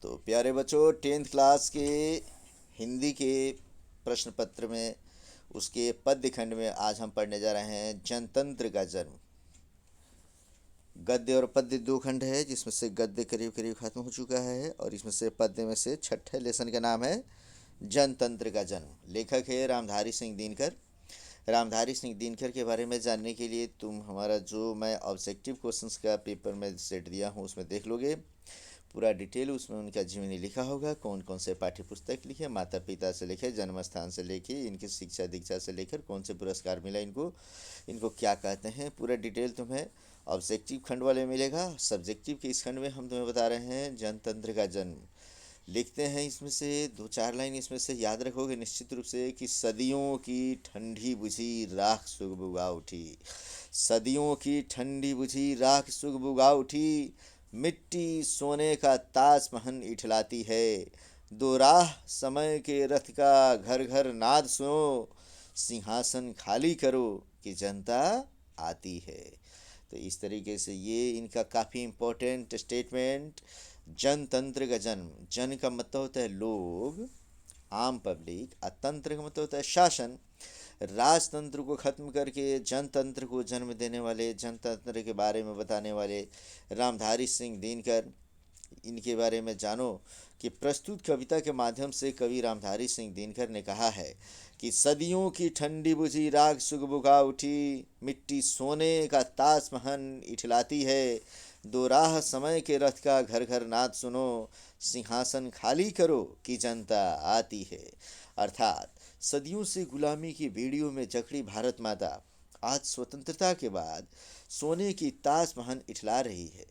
तो प्यारे बच्चों, 10th क्लास के हिंदी के प्रश्न पत्र में उसके पद्य खंड में आज हम पढ़ने जा रहे हैं जनतंत्र का जन्म। गद्य और पद्य दो खंड है, जिसमें से गद्य करीब करीब खत्म हो चुका है और इसमें से पद्य में से छठे लेसन का नाम है जनतंत्र का जन्म। लेखक है रामधारी सिंह दिनकर। रामधारी सिंह दिनकर के बारे में जानने के लिए तुम हमारा जो मैं ऑब्जेक्टिव क्वेश्चंस का पेपर में सेट दिया हूँ उसमें देख लोगे। पूरा डिटेल उसमें उनका जीवनी लिखा होगा, कौन कौन से पाठ्य पुस्तक लिखे, माता पिता से लेकर जन्म स्थान से लेके इनकी शिक्षा दीक्षा से लेकर कौन से पुरस्कार मिला इनको, इनको क्या कहते हैं, पूरा डिटेल तुम्हें ऑब्जेक्टिव खंड वाले मिलेगा। सब्जेक्टिव के इस खंड में हम तुम्हें बता रहे हैं जनतंत्र का जन्म। लिखते हैं इसमें से दो चार लाइन इसमें से याद रखोगे निश्चित रूप से कि सदियों की ठंडी बुझी राख सुख बुझा उठी। सदियों की ठंडी बुझी राख सुख बुझा उठी, मिट्टी सोने का ताजमहल इठलाती है। दो राह समय के रथ का घर घर नाद सुनो, सिंहासन खाली करो कि जनता आती है। तो इस तरीके से ये इनका काफ़ी इम्पोर्टेंट स्टेटमेंट। जनतंत्र का जन्म, जन का मतलब होता है लोग, आम पब्लिक, और तंत्र का मतलब होता है शासन। राजतंत्र को खत्म करके जनतंत्र को जन्म देने वाले, जनतंत्र के बारे में बताने वाले रामधारी सिंह दिनकर, इनके बारे में जानो कि प्रस्तुत कविता के माध्यम से कवि रामधारी सिंह दिनकर ने कहा है कि सदियों की ठंडी बुझी राख सुख बुझा उठी, मिट्टी सोने का ताजमहल इठलाती है। दो राह समय के रथ का घर घर नाद सुनो, सिंहासन खाली करो कि जनता आती है। अर्थात सदियों से गुलामी की बेड़ियों में जकड़ी भारत माता आज स्वतंत्रता के बाद सोने की ताजमहल इठला रही है।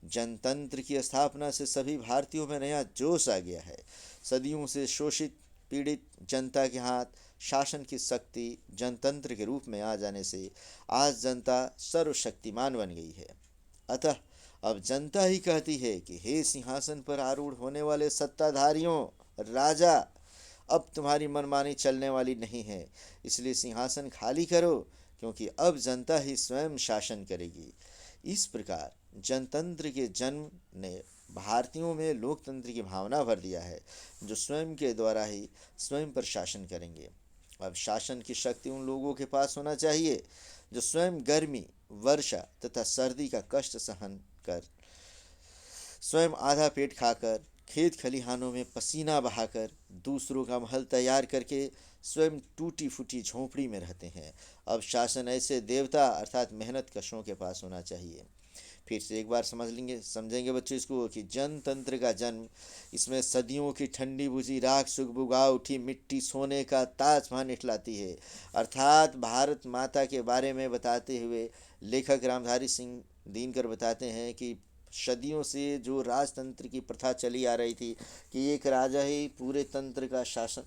जनतंत्र की स्थापना से सभी भारतीयों में नया जोश आ गया है। सदियों से शोषित पीड़ित जनता के हाथ शासन की शक्ति जनतंत्र के रूप में आ जाने से आज जनता सर्वशक्तिमान बन गई है। अतः अब जनता ही कहती है कि हे सिंहासन पर आरूढ़ होने वाले सत्ताधारियों, राजा, अब तुम्हारी मनमानी चलने वाली नहीं है, इसलिए सिंहासन खाली करो, क्योंकि अब जनता ही स्वयं शासन करेगी। इस प्रकार जनतंत्र के जन्म ने भारतीयों में लोकतंत्र की भावना भर दिया है, जो स्वयं के द्वारा ही स्वयं पर शासन करेंगे। अब शासन की शक्ति उन लोगों के पास होना चाहिए जो स्वयं गर्मी, वर्षा तथा सर्दी का कष्ट सहन कर, स्वयं आधा पेट खाकर, खेत खलिहानों में पसीना बहाकर, दूसरों का महल तैयार करके स्वयं टूटी फूटी झोंपड़ी में रहते हैं। अब शासन ऐसे देवता अर्थात मेहनत कशों के पास होना चाहिए। फिर से एक बार समझेंगे बच्चों इसको कि जनतंत्र का जन्म, इसमें सदियों की ठंडी बुझी राख सुख बुझा उठी, मिट्टी सोने का ताजमहल इठलाती है। अर्थात भारत माता के बारे में बताते हुए लेखक रामधारी सिंह दिनकर बताते हैं कि सदियों से जो राजतंत्र की प्रथा चली आ रही थी कि एक राजा ही पूरे तंत्र का शासन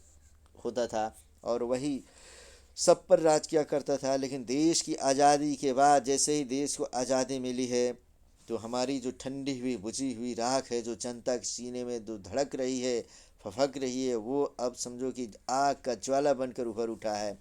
होता था और वही सब पर राज किया करता था। लेकिन देश की आज़ादी के बाद जैसे ही देश को आज़ादी मिली है, तो हमारी जो ठंडी हुई बुझी हुई राख है, जो जनता के सीने में जो धड़क रही है, फफक रही है, वो अब समझो कि आग का ज्वाला बनकर उभर उठा है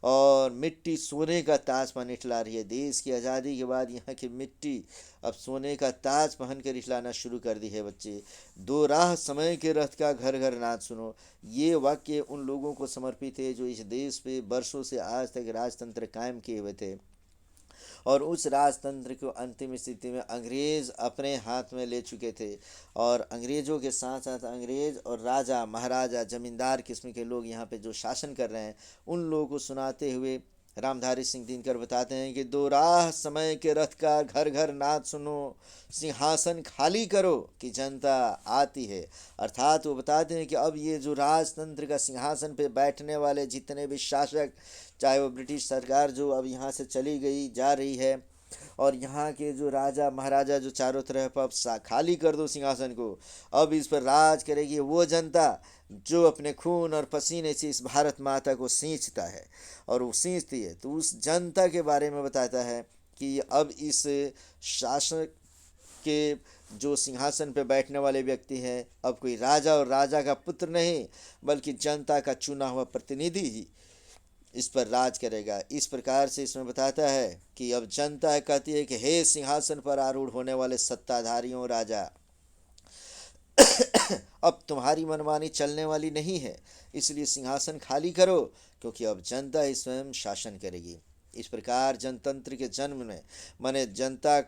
और मिट्टी सोने का ताजमहल इठला रही है। देश की आज़ादी के बाद यहाँ की मिट्टी अब सोने का ताज पहन कर इठलाना शुरू कर दी है। बच्चे, दो राह समय के रथ का घर घर नाद सुनो, ये वाक्य उन लोगों को समर्पित है जो इस देश पे बरसों से आज तक राजतंत्र कायम किए हुए थे और उस राजतंत्र को अंतिम स्थिति में अंग्रेज़ अपने हाथ में ले चुके थे। और अंग्रेज़ों के साथ साथ अंग्रेज़ और राजा, महाराजा, जमींदार किस्म के लोग यहाँ पे जो शासन कर रहे हैं, उन लोगों को सुनाते हुए रामधारी सिंह दिनकर बताते हैं कि दो राह समय के रथ का घर घर नाद सुनो, सिंहासन खाली करो कि जनता आती है। अर्थात वो बताते हैं कि अब ये जो राजतंत्र का सिंहासन पे बैठने वाले जितने भी शासक, चाहे वो ब्रिटिश सरकार जो अब यहाँ से चली गई जा रही है, और यहाँ के जो राजा महाराजा जो चारों तरफ अब खाली कर दो सिंहासन को, अब इस पर राज करेगी वो जनता जो अपने खून और पसीने से इस भारत माता को सींचता है और वो सींचती है। तो उस जनता के बारे में बताता है कि अब इस शासक के जो सिंहासन पर बैठने वाले व्यक्ति हैं, अब कोई राजा और राजा का पुत्र नहीं, बल्कि जनता का चुना हुआ प्रतिनिधि ही इस पर राज करेगा। इस प्रकार से इसमें बताता है कि अब जनता कहती है कि हे सिंहासन पर आरूढ़ होने वाले सत्ताधारियों, राजा, अब तुम्हारी मनमानी चलने वाली नहीं है, इसलिए सिंहासन खाली करो, क्योंकि अब जनता ही स्वयं शासन करेगी। इस प्रकार जनतंत्र के जन्म में माने जनता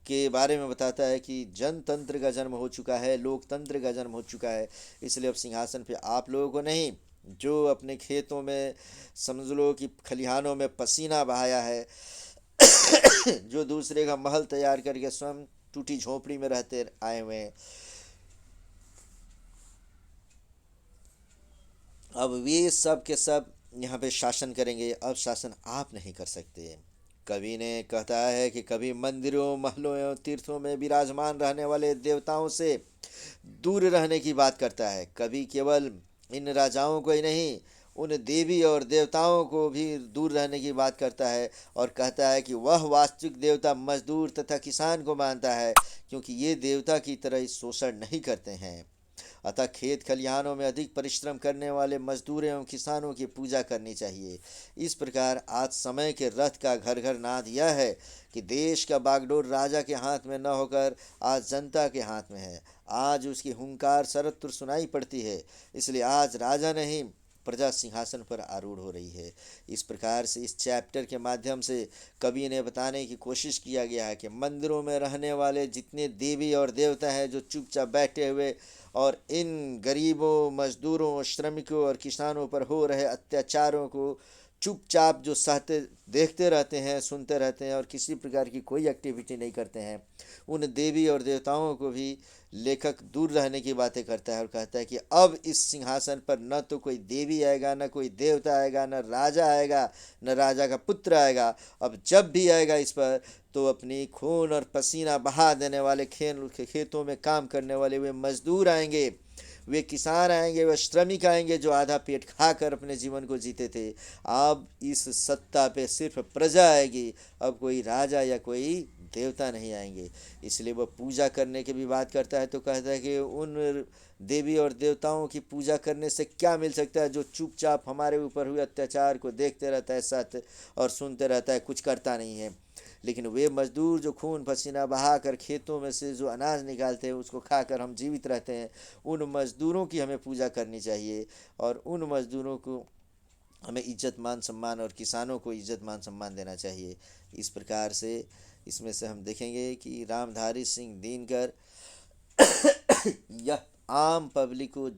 के बारे में बताता है कि जनतंत्र का जन्म हो चुका है, लोकतंत्र का जन्म हो चुका है। इसलिए अब सिंहासन पे आप लोगों को नहीं, जो अपने खेतों में, समझ लो कि खलिहानों में पसीना बहाया है, जो दूसरे का महल तैयार करके स्वयं टूटी झोंपड़ी में रहते आए हुए हैं, अब वे सब के सब यहाँ पे शासन करेंगे। अब शासन आप नहीं कर सकते। कवि ने कहता है कि कभी मंदिरों, महलों एवं तीर्थों में विराजमान रहने वाले देवताओं से दूर रहने की बात करता है। कवि केवल इन राजाओं को ही नहीं, उन देवी और देवताओं को भी दूर रहने की बात करता है, और कहता है कि वह वास्तविक देवता मजदूर तथा किसान को मानता है, क्योंकि ये देवता की तरह ही शोषण नहीं करते हैं। अतः खेत खलिहानों में अधिक परिश्रम करने वाले मजदूर एवं किसानों की पूजा करनी चाहिए। इस प्रकार आज समय के रथ का घर घर नाद यह है कि देश का बागडोर राजा के हाथ में न होकर आज जनता के हाथ में है। आज उसकी हुंकार सर्वत्र सुनाई पड़ती है, इसलिए आज राजा नहीं, प्रजा सिंहासन पर आरूढ़ हो रही है। इस प्रकार से इस चैप्टर के माध्यम से कवि ने बताने की कोशिश किया गया है कि मंदिरों में रहने वाले जितने देवी और देवता हैं, जो चुपचाप बैठे हुए और इन गरीबों, मजदूरों, श्रमिकों और किसानों पर हो रहे अत्याचारों को चुपचाप जो सहते देखते रहते हैं, सुनते रहते हैं और किसी प्रकार की कोई एक्टिविटी नहीं करते हैं, उन देवी और देवताओं को भी लेखक दूर रहने की बातें करता है और कहता है कि अब इस सिंहासन पर न तो कोई देवी आएगा, न कोई देवता आएगा, न राजा आएगा, न राजा का पुत्र आएगा। अब जब भी आएगा इस पर, तो अपनी खून और पसीना बहा देने वाले खेतों में काम करने वाले वे मजदूर आएंगे, वे किसान आएंगे, वे श्रमिक आएंगे, जो आधा पेट खाकर अपने जीवन को जीते थे। अब इस सत्ता पे सिर्फ प्रजा आएगी, अब कोई राजा या कोई देवता नहीं आएंगे। इसलिए वह पूजा करने की भी बात करता है, तो कहता है कि उन देवी और देवताओं की पूजा करने से क्या मिल सकता है, जो चुपचाप हमारे ऊपर हुए अत्याचार को देखते रहता है सत और सुनते रहता है, कुछ करता नहीं है। लेकिन वे मजदूर जो खून पसीना बहाकर खेतों में से जो अनाज निकालते हैं, उसको खाकर हम जीवित रहते हैं, उन मजदूरों की हमें पूजा करनी चाहिए, और उन मजदूरों को हमें इज्जत मान सम्मान, और किसानों को इज्जत मान सम्मान देना चाहिए। इस प्रकार से इसमें से हम देखेंगे कि रामधारी सिंह दिनकर यह आम पब्लिक को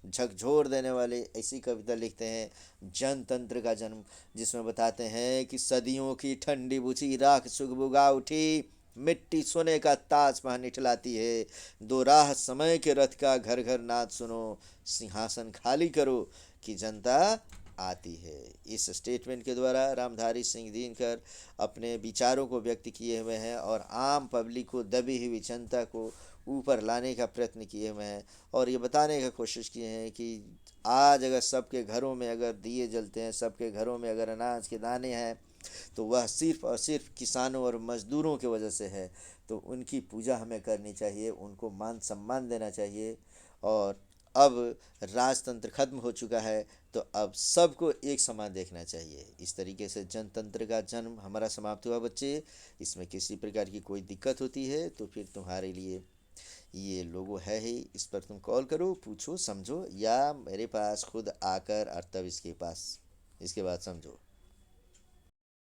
झकझोर देने वाले ऐसी कविता लिखते हैं, जनतंत्र का जन्म, जिसमें बताते हैं कि सदियों की ठंडी बुझी राख सुगबुगा उठी, मिट्टी सोने का ताज पहन इठलाती है, दो राह समय के रथ का घर घर नाद सुनो, सिंहासन खाली करो कि जनता आती है। इस स्टेटमेंट के द्वारा रामधारी सिंह दिनकर अपने विचारों को व्यक्त किए हुए हैं और आम पब्लिक को, दबी हुई जनता को ऊपर लाने का प्रयत्न किए हुए हैं, और ये बताने का कोशिश किए हैं कि आज अगर सबके घरों में अगर दिए जलते हैं, सबके घरों में अगर अनाज के दाने हैं, तो वह सिर्फ और सिर्फ किसानों और मज़दूरों की वजह से है। तो उनकी पूजा हमें करनी चाहिए, उनको मान सम्मान देना चाहिए। और अब राजतंत्र खत्म हो चुका है, तो अब सबको एक समान देखना चाहिए। इस तरीके से जनतंत्र का जन्म हमारा समाप्त हुआ बच्चे। इसमें किसी प्रकार की कोई दिक्कत होती है तो फिर तुम्हारे लिए ये लोगो है ही, इस पर तुम कॉल करो, पूछो, समझो, या मेरे पास खुद आकर और तब इसके बाद समझो।